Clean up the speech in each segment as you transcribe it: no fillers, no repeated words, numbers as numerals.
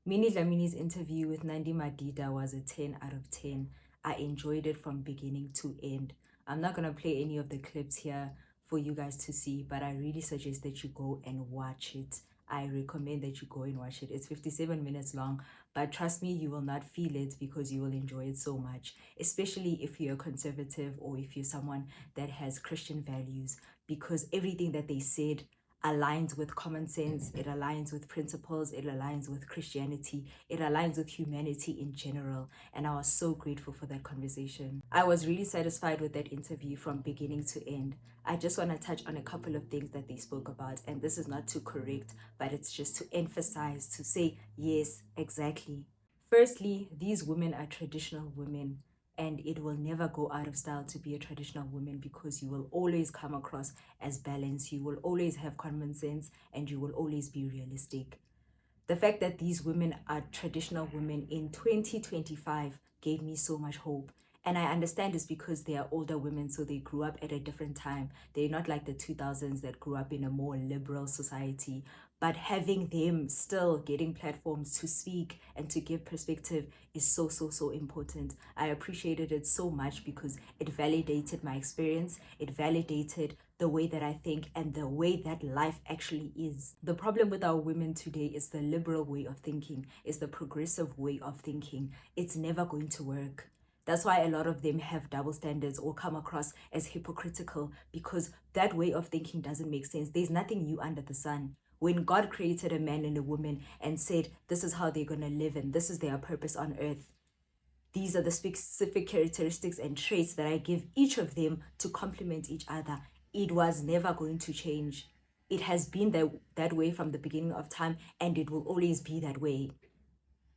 Minnie Dlamini's interview with Nandi Madida was a 10 out of 10. I enjoyed it from beginning to end. I'm not going to play any of the clips here for you guys to see, but I really suggest that you go and watch it. I recommend that you go and watch it. It's 57 minutes long, but trust me, you will not feel it because you will enjoy it so much, especially if you're a conservative or if you're someone that has Christian values, because everything that they said aligns with common sense, it aligns with principles, it aligns with Christianity, it aligns with humanity in general. And I was so grateful for that conversation. I was really satisfied with that interview from beginning to end. I just want to touch on a couple of things that they spoke about, and this is not to correct, but it's just to emphasize, to say, yes, exactly. Firstly, these women are traditional women, and it will never go out of style to be a traditional woman because you will always come across as balanced, you will always have common sense, and you will always be realistic. The fact that these women are traditional women in 2025 gave me so much hope. And I understand it's because they are older women, so they grew up at a different time. They're not like the 2000s that grew up in a more liberal society. But having them still getting platforms to speak and to give perspective is so, so, so important. I appreciated it so much because it validated my experience. It validated the way that I think and the way that life actually is. The problem with our women today is the liberal way of thinking, is the progressive way of thinking. It's never going to work. That's why a lot of them have double standards or come across as hypocritical, because that way of thinking doesn't make sense. There's nothing new under the sun. When God created a man and a woman and said, this is how they're going to live and this is their purpose on earth, these are the specific characteristics and traits that I give each of them to complement each other. It was never going to change. It has been that way from the beginning of time, and it will always be that way.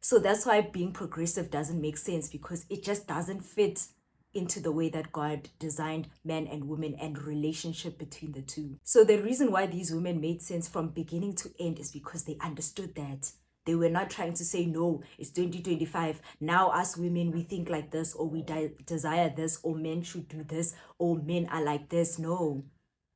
So that's why being progressive doesn't make sense, because it just doesn't fit into the way that God designed men and women and relationship between the two. So the reason why these women made sense from beginning to end is because they understood that. They were not trying to say, no, it's 2025. Now us women, we think like this, or we desire this, or men should do this, or men are like this. No.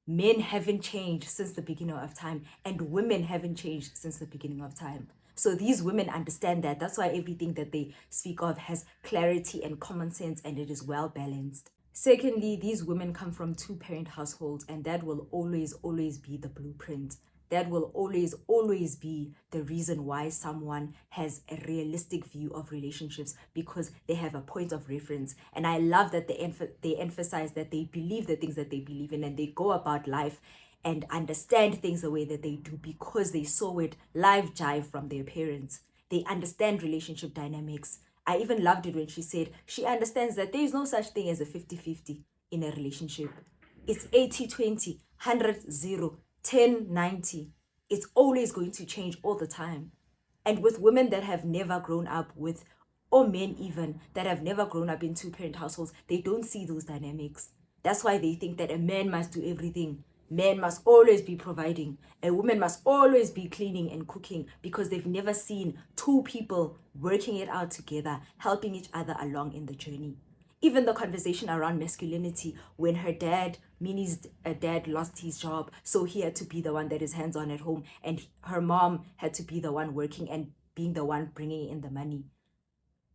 Men haven't changed since the beginning of time, and women haven't changed since the beginning of time. So these women understand that. That's why everything that they speak of has clarity and common sense, and it is well balanced. Secondly, these women come from two-parent households, and that will always, always be the blueprint. That will always, always be the reason why someone has a realistic view of relationships, because they have a point of reference. And I love that they emphasize that they believe the things that they believe in, and they go about life and understand things the way that they do because they saw it live jive from their parents. They understand relationship dynamics. I even loved it when she said she understands that there is no such thing as a 50-50 in a relationship. It's 80-20, 100-0, 10-90. It's always going to change all the time. And with women that have never grown up with, or men even, that have never grown up in two-parent households, they don't see those dynamics. That's why they think that a man must do everything. Men must always be providing. A woman must always be cleaning and cooking, because they've never seen two people working it out together, helping each other along in the journey. Even the conversation around masculinity, when her dad, Minnie's dad, lost his job, so he had to be the one that is hands-on at home, and her mom had to be the one working and being the one bringing in the money.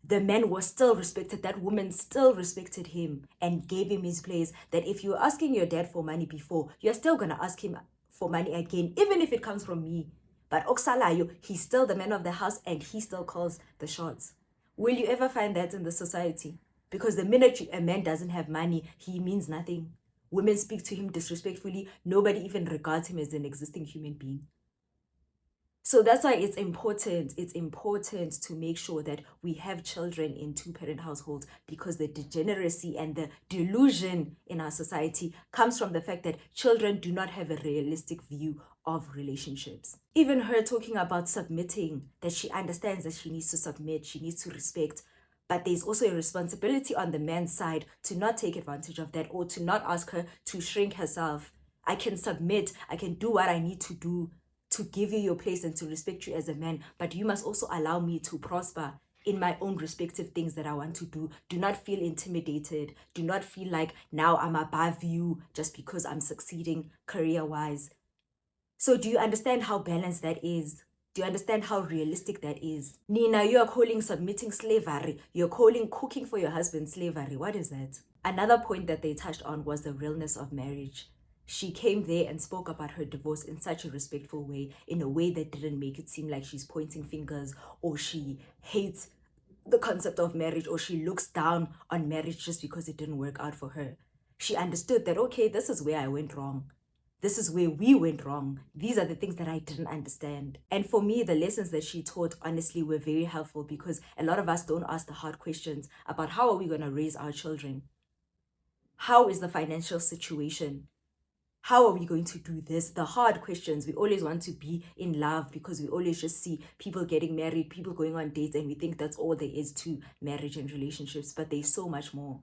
The man was still respected. That woman still respected him and gave him his place. That if you were asking your dad for money before, you're still going to ask him for money again, even if it comes from me. But Oksalayo, he's still the man of the house and he still calls the shots. Will you ever find that in the society? Because the minute a man doesn't have money, he means nothing. Women speak to him disrespectfully. Nobody even regards him as an existing human being. So that's why it's important to make sure that we have children in two-parent households, because the degeneracy and the delusion in our society comes from the fact that children do not have a realistic view of relationships. Even her talking about submitting, that she understands that she needs to submit, she needs to respect, but there's also a responsibility on the man's side to not take advantage of that, or to not ask her to shrink herself. I can submit, I can do what I need to do to give you your place and to respect you as a man, but you must also allow me to prosper in my own respective things that I want to do. Do not feel intimidated. Do not feel like now I'm above you just because I'm succeeding career-wise. So do you understand how balanced that is? Do you understand how realistic that is? Nina, you are calling submitting slavery. You're calling cooking for your husband slavery. What is that? Another point that they touched on was the realness of marriage. She came there and spoke about her divorce in such a respectful way, in a way that didn't make it seem like she's pointing fingers or she hates the concept of marriage or she looks down on marriage just because it didn't work out for her. She understood that, okay, this is where I went wrong. This is where we went wrong. These are the things that I didn't understand. And for me, the lessons that she taught, honestly, were very helpful because a lot of us don't ask the hard questions about how are we going to raise our children? How is the financial situation? How are we going to do this? The hard questions. We always want to be in love because we always just see people getting married, people going on dates, and we think that's all there is to marriage and relationships. But there's so much more.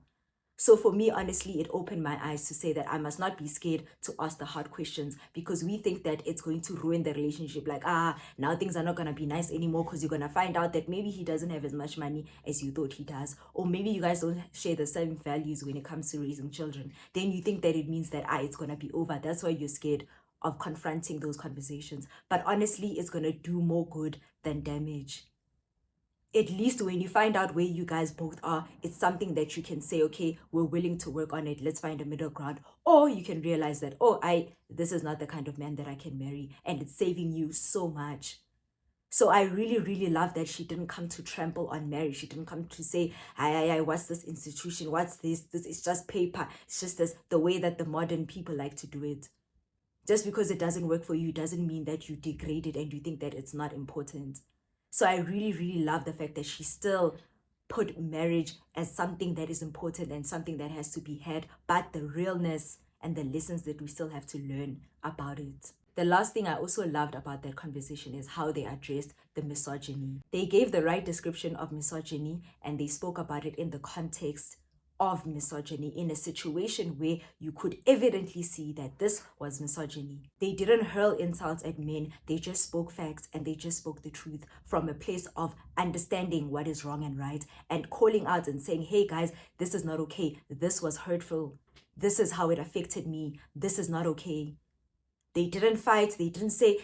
So for me, honestly, it opened my eyes to say that I must not be scared to ask the hard questions because we think that it's going to ruin the relationship. Like, now things are not going to be nice anymore because you're going to find out that maybe he doesn't have as much money as you thought he does. Or maybe you guys don't share the same values when it comes to raising children. Then you think that it means that, it's going to be over. That's why you're scared of confronting those conversations. But honestly, it's going to do more good than damage. At least when you find out where you guys both are, it's something that you can say, okay, we're willing to work on it. Let's find a middle ground. Or you can realize that, this is not the kind of man that I can marry. And it's saving you so much. So I really, really love that she didn't come to trample on marriage. She didn't come to say, what's this institution? What's this? This is just paper. It's just the way that the modern people like to do it. Just because it doesn't work for you doesn't mean that you degrade it and you think that it's not important. So I really, really love the fact that she still put marriage as something that is important and something that has to be had, but the realness and the lessons that we still have to learn about it. The last thing I also loved about that conversation is how they addressed the misogyny. They gave the right description of misogyny and they spoke about it in the context of misogyny in a situation where you could evidently see that this was misogyny. They didn't hurl insults at men, they just spoke facts and they just spoke the truth from a place of understanding what is wrong and right and calling out and saying, hey guys, this is not okay, this was hurtful, this is how it affected me, this is not okay. They didn't fight, they didn't say,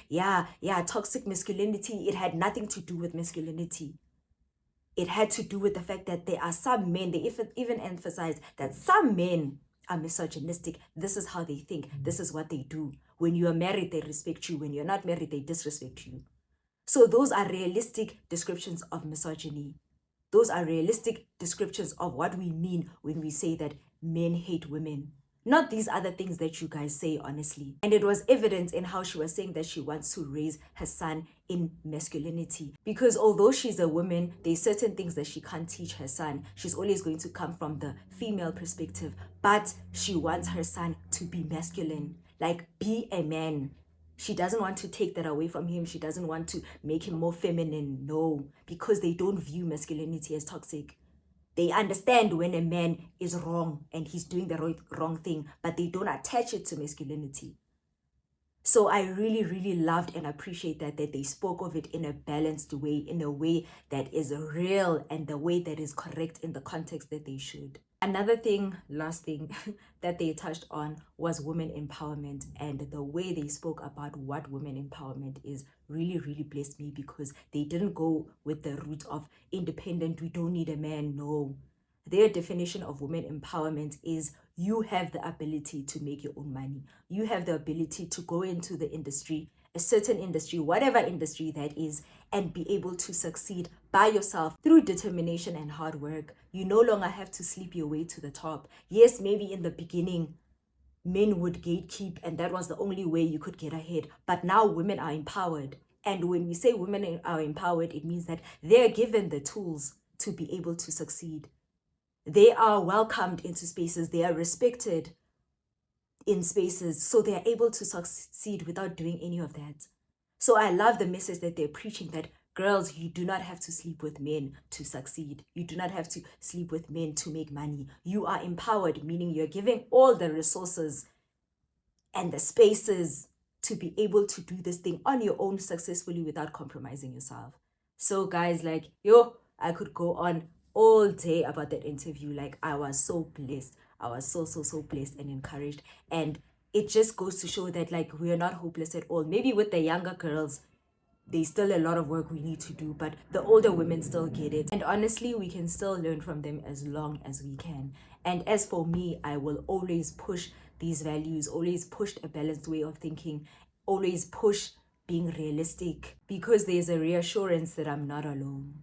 toxic masculinity, it had nothing to do with masculinity. It had to do with the fact that there are some men, they even emphasize that some men are misogynistic. This is how they think. This is what they do. When you are married, they respect you. When you're not married, they disrespect you. So those are realistic descriptions of misogyny. Those are realistic descriptions of what we mean when we say that men hate women. Not these other things that you guys say, honestly. And it was evident in how she was saying that she wants to raise her son in masculinity. Because although she's a woman, there's certain things that she can't teach her son. She's always going to come from the female perspective. But she wants her son to be masculine. Like, be a man. She doesn't want to take that away from him. She doesn't want to make him more feminine. No, because they don't view masculinity as toxic. They understand when a man is wrong and he's doing the wrong thing, but they don't attach it to masculinity. So I really, really loved and appreciate that they spoke of it in a balanced way, in a way that is real and the way that is correct in the context that they should. Another thing, last thing, that they touched on was women empowerment, and the way they spoke about what women empowerment is really, really blessed me because they didn't go with the route of independent, we don't need a man. No. Their definition of women empowerment is you have the ability to make your own money. You have the ability to go into the industry, a certain industry, whatever industry that is, and be able to succeed by yourself through determination and hard work. You no longer have to sleep your way to the top. Yes, maybe in the beginning, men would gatekeep and that was the only way you could get ahead. But now women are empowered. And when we say women are empowered, it means that they're given the tools to be able to succeed. They are welcomed into spaces. They are respected in spaces. So they are able to succeed without doing any of that. So I love the message that they're preaching that girls, you do not have to sleep with men to succeed. You do not have to sleep with men to make money. You are empowered, meaning you're giving all the resources and the spaces to be able to do this thing on your own successfully without compromising yourself. So guys, I could go on all day about that interview. Like, I was so blessed. I was so blessed and encouraged. And it just goes to show that we are not hopeless at all. Maybe with the younger girls, there's still a lot of work we need to do, but the older women still get it. And honestly, we can still learn from them as long as we can. And as for me, I will always push these values, always push a balanced way of thinking, always push being realistic, because there's a reassurance that I'm not alone.